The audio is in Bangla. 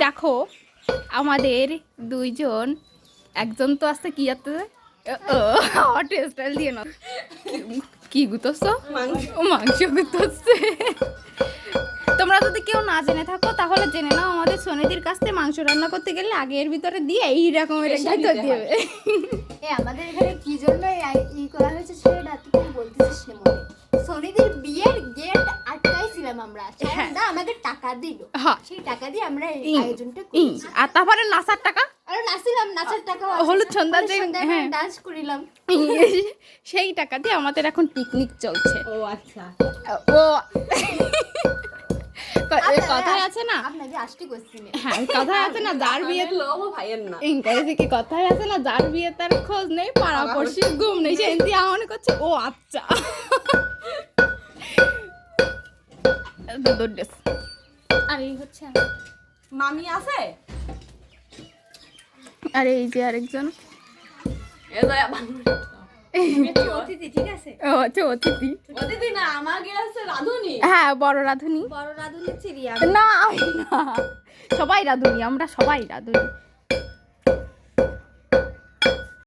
দেখো আমাদের দুইজন, একজন তো আছে কি আছে হট স্টাইল দিয়ে না কি গুতোছো মাংস গুতোচ্ছে। তোমরা যদি কেউ না জেনে থাকো তাহলে জেনে নাও, আমাদের সোনিদির কাছ থেকে মাংস রান্না করতে গেলে আগে এর ভিতরে দিয়ে এই রকমের একটা দিবে। আমাদের এখানে কি জন্য ই করা হয়েছে সেটা তুমি বলতেছিস না মনে। সোনিদির বিয়ের গেট আটকাইছিলাম আমরা, না আমাদের টাকা দিল, সেই টাকা দিয়ে আমরা এই আয়োজনটা করেছি। আর তারপরে নাচার টাকা, আর নাচিলাম, নাচার টাকা হলুদ সন্ধ্যা ডান্স করিলাম, সেই টাকা দিয়ে আমাদের এখন পিকনিক চলছে। ও আচ্ছা, ও কথায় আছে না, আপনাকে আসতে করছি না। হ্যাঁ কথায় আছে না, যার বিয়ে লোভ ভাইয়ের না, ইংরেজি কি কথায় আছে না, যার বিয়ে তার খোঁজ নেই, পাড়াপড়শি ঘুম নেই, সে এমনি মনে করছে ও আচ্ছা। আর এই হচ্ছে মামি আছে, আর এই যে আরেকজন অতিথি, ঠিক আছে? ও আচ্ছা অতিথি, অতিথি না আমাকে আছে রাধুনি, হ্যাঁ বড় রাধুনি, বড় রাধুনি চিড়িয়া না আমি না, সবাই রাধুনি, আমরা সবাই রাধুনি।